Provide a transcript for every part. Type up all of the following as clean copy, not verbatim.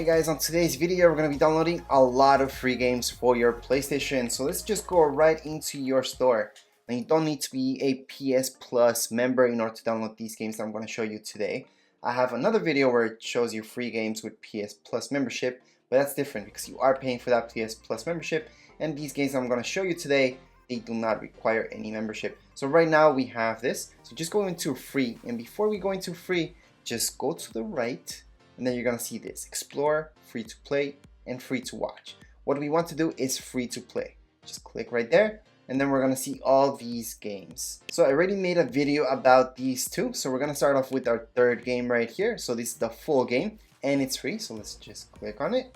Hey guys, on today's video we're going to be downloading a lot of free games for your PlayStation. So let's just go right into your store. Now you don't need to be a PS Plus member in order to download these games that I'm going to show you today. I have another video where it shows you free games with PS Plus membership, but that's different because you are paying for that PS Plus membership, and these games I'm going to show you today, they do not require any membership. So right now we have this, so just go into free, and before we go into free, just go to the right. And then you're gonna see this: explore, free to play, and free to watch. What we want to do is free to play. Just click right there, and then we're gonna see all these games. So I already made a video about these two, so we're gonna start off with our third game right here. So this is the full game, and it's free, so let's just click on it.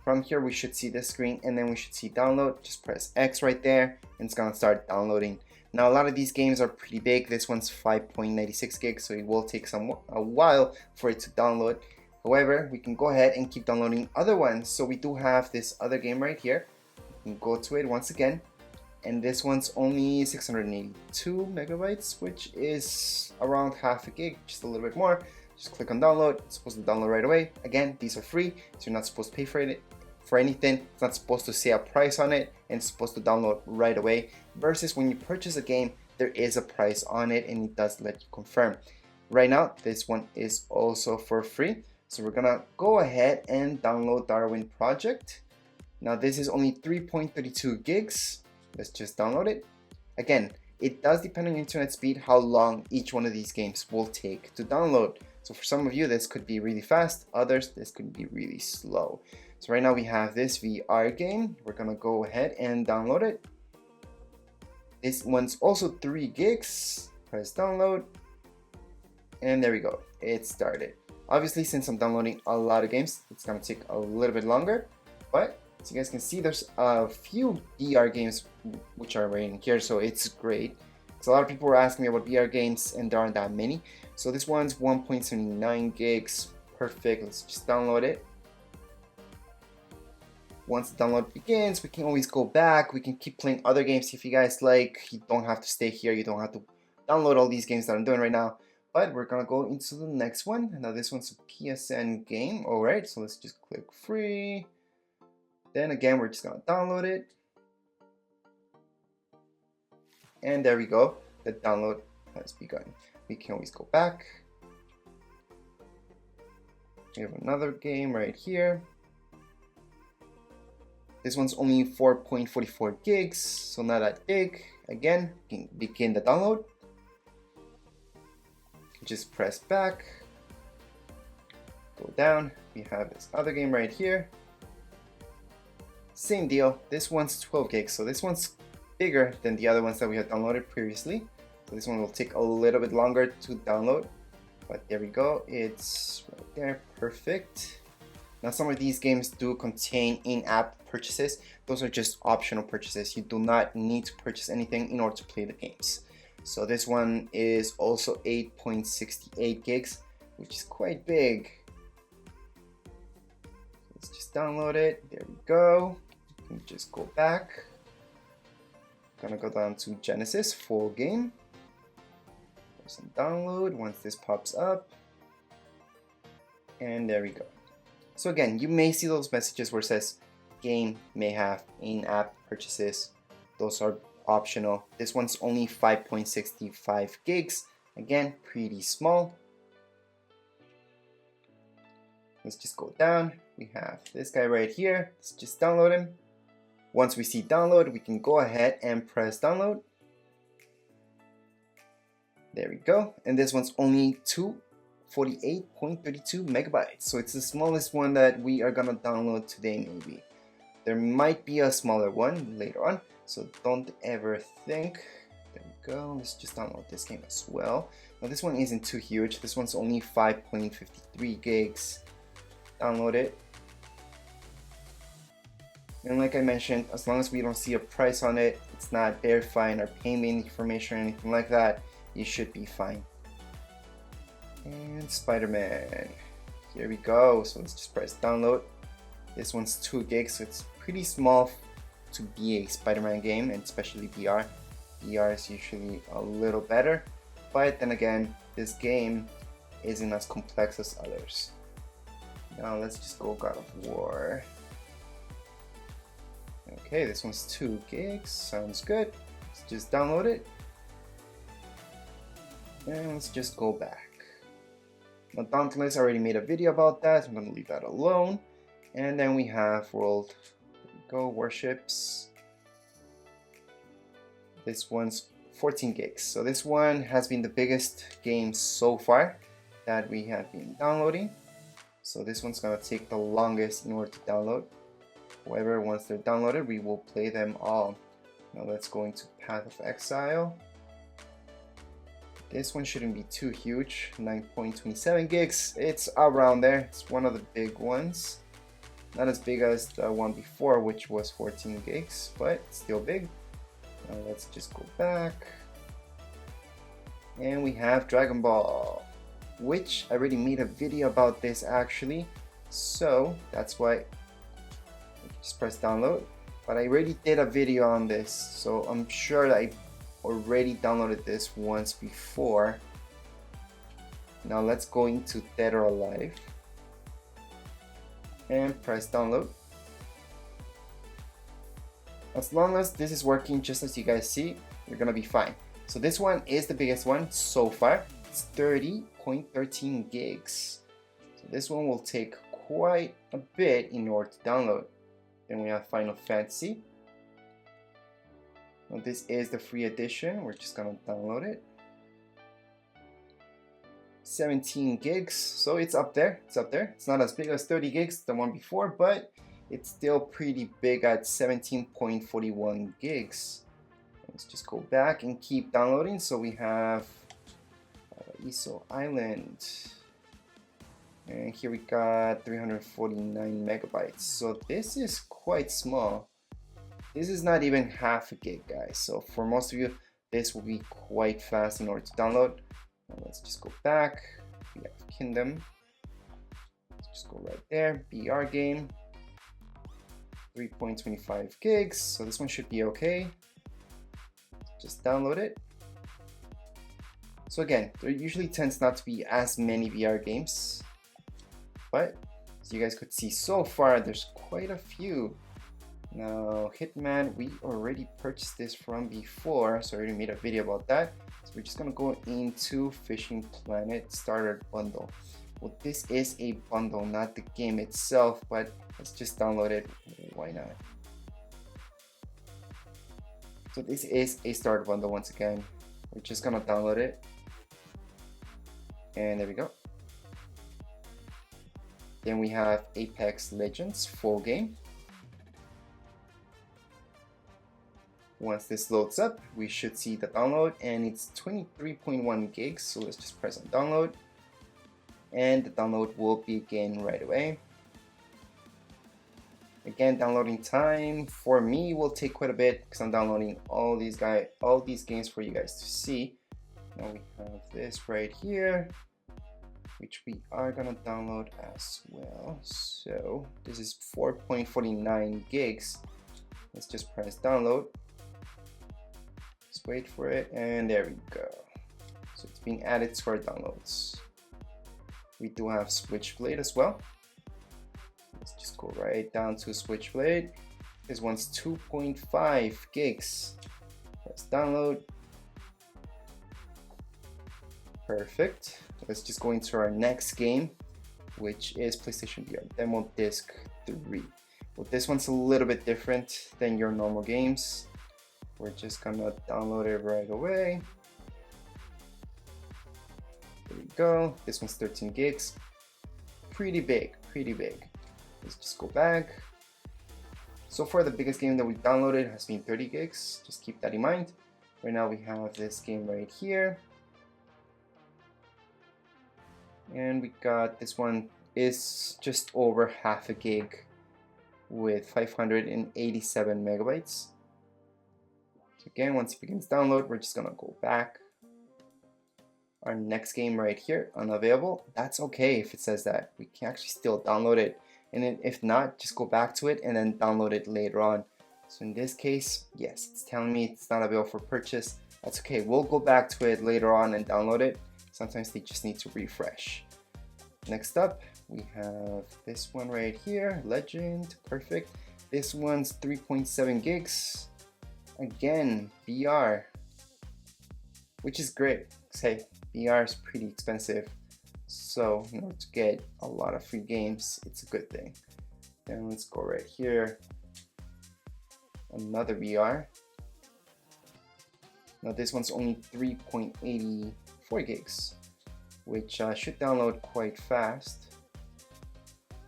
From here we should see this screen, and then we should see download. Just press X right there, and it's gonna start downloading. Now a lot of these games are pretty big. This one's 5.96 gigs, so it will take a while for it to download. However, we can go ahead and keep downloading other ones. So we do have this other game right here. We can go to it once again, and this one's only 682 megabytes, which is around half a gig, just a little bit more. Just click on download. It's supposed to download right away. Again, these are free, so you're not supposed to pay for anything. It's not supposed to say a price on it, and it's supposed to download right away. Versus when you purchase a game, there is a price on it, and it does let you confirm. Right now, this one is also for free. So we're gonna go ahead and download Darwin Project. Now this is only 3.32 gigs. Let's just download it. Again, it does depend on your internet speed how long each one of these games will take to download. So for some of you this could be really fast, others this could be really slow. So right now we have this VR game. We're gonna go ahead and download it. This one's also 3 gigs. Press download. And there we go, it started. Obviously, since I'm downloading a lot of games, it's gonna take a little bit longer, but as you guys can see, there's a few VR games which are right in here, so it's great. So a lot of people were asking me about VR games, and there aren't that many. So this one's 1.79 gigs, perfect. Let's just download it. Once the download begins, we can always go back. We can keep playing other games if you guys like. You don't have to stay here. You don't have to download all these games that I'm doing right now. But we're gonna go into the next one. Now this one's a PSN game. Alright, so let's just click free. Then again, we're just gonna download it. And there we go. The download has begun. We can always go back. We have another game right here. This one's only 4.44 gigs, so not that big. Again, we can begin the download. Just press back, go down. We have this other game right here. Same deal. This one's 12 gigs, so this one's bigger than the other ones that we had downloaded previously. So this one will take a little bit longer to download, but there we go. It's right there, perfect. Now some of these games do contain in-app purchases. Those are just optional purchases. You do not need to purchase anything in order to play the games. So this one is also 8.68 gigs, which is quite big. Let's just download it. There we go. We can just go back. Gonna go down to Genesis, full game. Press and download once this pops up. And there we go. So again, you may see those messages where it says game may have in-app purchases. Those are optional. This one's only 5.65 gigs. Again, pretty small. Let's just go down. We have this guy right here. Let's just download him. Once we see download, we can go ahead and press download. There we go. And this one's only 248.32 megabytes. So it's the smallest one that we are gonna download today maybe. There might be a smaller one later on, so don't ever think. There we go. Let's just download this game as well. Now this one isn't too huge. This one's only 5.53 gigs. Download it. And like I mentioned, as long as we don't see a price on it, it's not verifying our payment information or anything like that, you should be fine. And Spider-Man. Here we go. So let's just press download. This one's 2 gigs, so it's pretty small to be a Spider-Man game, and especially VR. VR is usually a little better, but then again, this game isn't as complex as others. Now let's just go God of War. Okay, this one's 2 gigs. Sounds good. Let's just download it. And let's just go back. Now Dauntless, I already made a video about that. So I'm gonna leave that alone. And then we have World. There we go, Warships. This one's 14 gigs. So this one has been the biggest game so far that we have been downloading. So this one's gonna take the longest in order to download. However, once they're downloaded, we will play them all. Now let's go into Path of Exile. This one shouldn't be too huge, 9.27 gigs. It's around there. It's one of the big ones. Not as big as the one before, which was 14 gigs, but still big. Now let's just go back. And we have Dragon Ball, which I already made a video about this actually. So that's why just press download. But I already did a video on this, so I'm sure that I already downloaded this once before. Now let's go into Dead or Alive and press download. As long as this is working just as you guys see, you're gonna be fine. So this one is the biggest one so far. It's 30.13 gigs. So this one will take quite a bit in order to download. Then we have Final Fantasy. Now this is the free edition. We're just gonna download it. 17 gigs, so it's up there. It's up there. It's not as big as 30 gigs, the one before, but it's still pretty big at 17.41 gigs. Let's just go back and keep downloading. So we have Iso Island. And here we got 349 megabytes. So this is quite small. This is not even half a gig, guys. So for most of you, this will be quite fast in order to download. Now let's just go back. We have Kingdom. Let's just go right there. BR game. 3.25 gigs. So this one should be okay. Just download it. So again, there usually tends not to be as many VR games. But as you guys could see so far, there's quite a few. Now Hitman, we already purchased this from before, so I already made a video about that. So we're just gonna go into Fishing Planet Starter Bundle. Well, this is a bundle, not the game itself, but let's just download it. Why not? So this is a starter bundle once again. We're just gonna download it. And there we go. Then we have Apex Legends full game. Once this loads up, we should see the download, and it's 23.1 gigs. So let's just press on download, and the download will begin right away. Again, downloading time for me will take quite a bit because I'm downloading all these games for you guys to see. Now we have this right here, which we are gonna download as well. So this is 4.49 gigs. Let's just press download. Let's wait for it, and there we go. So it's being added to our downloads. We do have Switchblade as well. Let's just go right down to Switchblade. This one's 2.5 gigs. Press download. Perfect. Let's just go into our next game, which is PlayStation VR Demo Disc 3. Well, this one's a little bit different than your normal games. We're just gonna download it right away. There we go. This one's 13 gigs. Pretty big, pretty big. Let's just go back. So far, the biggest game that we've downloaded has been 30 gigs. Just keep that in mind. Right now, we have this game right here. And we got this one is just over half a gig with 587 megabytes. So again, once it begins download, we're just gonna go back. Our next game right here, unavailable. That's okay if it says that. We can actually still download it. And then if not, just go back to it and then download it later on. So in this case, yes, it's telling me it's not available for purchase. That's okay. We'll go back to it later on and download it. Sometimes they just need to refresh. Next up, We have this one right here, Legend, perfect. This one's 3.7 gigs. Again, VR, which is great. Hey, VR is pretty expensive, so in order to get a lot of free games, it's a good thing. Then let's go right here. Another VR. Now this one's only 3.84 gigs, which should download quite fast.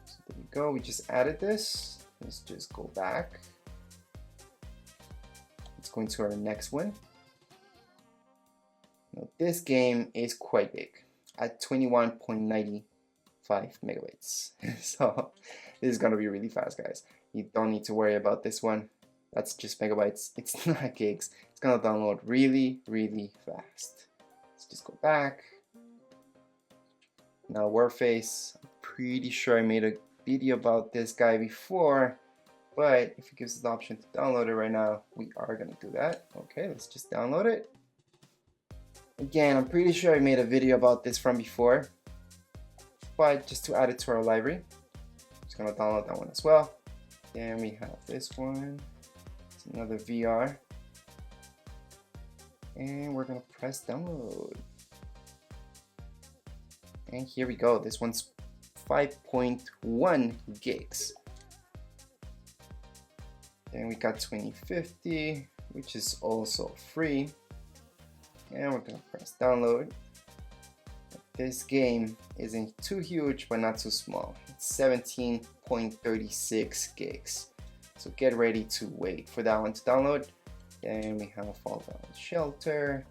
So there we go, we just added this. Let's just go back. Let's go into our next one. Now this game is quite big at 21.95 megabytes. So this is gonna be really fast, guys. You don't need to worry about this one. That's just megabytes, it's not gigs. It's gonna download really, really fast. Let's just go back. Now Warface, I'm pretty sure I made a video about this guy before, but if it gives us the option to download it right now, we are gonna do that. Okay, let's just download it. Again, I'm pretty sure I made a video about this from before, but just to add it to our library, I'm just gonna download that one as well. Then we have this one. Another VR, and we're gonna press download, and here we go. This one's 5.1 gigs. Then we got 2050, which is also free, and we're gonna press download. This game isn't too huge but not too small. It's 17.36 gigs. So get ready to wait for that one to download. Then we have Fall Down Shelter.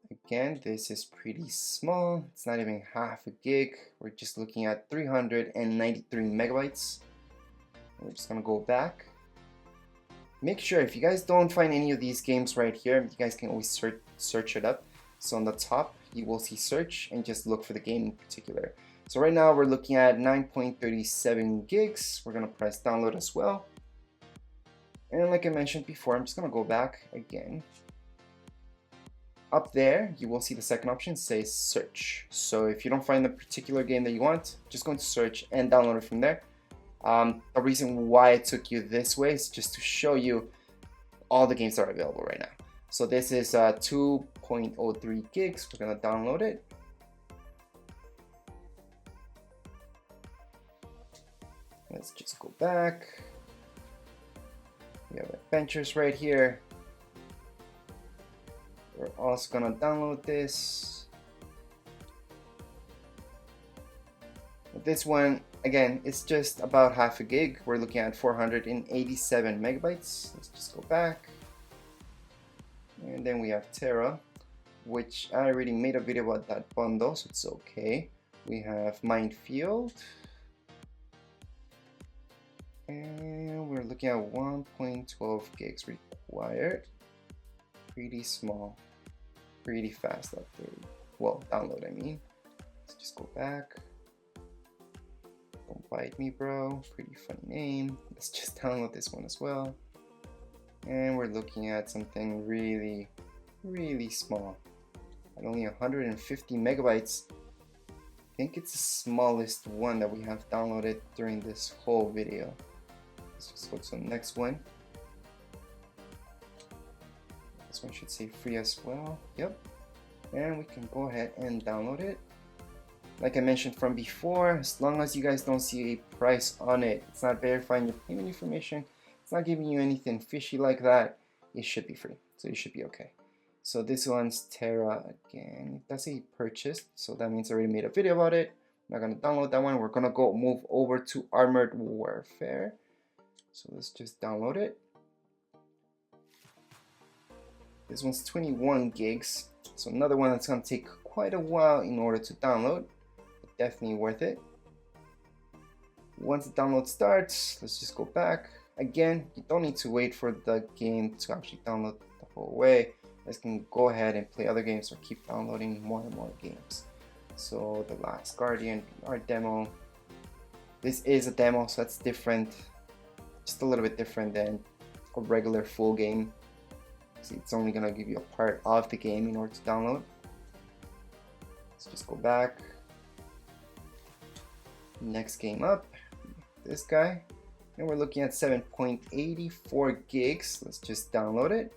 Again, this is pretty small. It's not even half a gig. We're just looking at 393 megabytes. We're just gonna go back. Make sure if you guys don't find any of these games right here, you guys can always search it up. So on the top, you will see search and just look for the game in particular. So right now we're looking at 9.37 gigs. We're gonna press download as well. And like I mentioned before, I'm just gonna go back again. Up there, you will see the second option says search. So if you don't find the particular game that you want, just go into search and download it from there. The reason why I took you this way is just to show you all the games that are available right now. So this is 2.03 gigs. We're gonna download it. Let's just go back. We have adventures right here. We're also gonna download this. This one, again, it's just about half a gig. We're looking at 487 megabytes. Let's just go back. And then we have Terra, which I already made a video about that bundle, so it's okay. We have Minefield. And we're looking at 1.12 gigs required. Pretty small, pretty fast upload. Well, download, I mean. Let's just go back. Don't bite me, bro. Pretty funny name. Let's just download this one as well. And we're looking at something really, really small. At only 150 megabytes. I think it's the smallest one that we have downloaded during this whole video. Let's just go to the next one. This one should say free as well. Yep. And we can go ahead and download it. Like I mentioned from before, as long as you guys don't see a price on it, it's not verifying your payment information, it's not giving you anything fishy like that, it should be free. So you should be okay. So this one's Terra again. It does say purchased, so that means I already made a video about it. I'm not gonna download that one. We're gonna go move over to Armored Warfare. So let's just download it. This one's 21 gigs. So another one that's gonna take quite a while in order to download. But definitely worth it. Once the download starts, let's just go back. Again, you don't need to wait for the game to actually download the whole way. You guys can go ahead and play other games or keep downloading more and more games. So The Last Guardian VR demo. This is a demo, so that's different. Just a little bit different than a regular full game. See, it's only gonna give you a part of the game in order to download. Let's just go back. Next game up, this guy, and we're looking at 7.84 gigs. Let's just download it.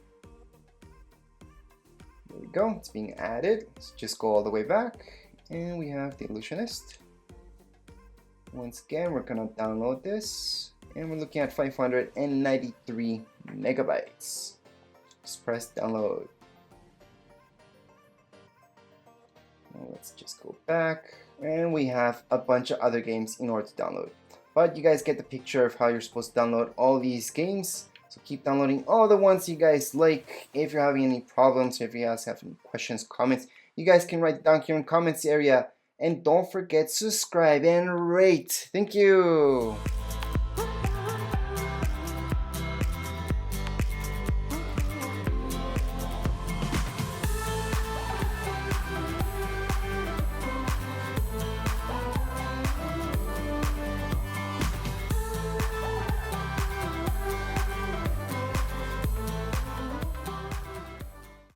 There we go, it's being added. Let's just go all the way back, and we have the Illusionist. Once again, we're gonna download this, and we're looking at 593 megabytes. Just press download. Now let's just go back, and we have a bunch of other games in order to download. But you guys get the picture of how you're supposed to download all these games. So keep downloading all the ones you guys like. If you're having any problems, or if you guys have any questions, comments, you guys can write it down here in the comments area. And don't forget to subscribe and rate. Thank you.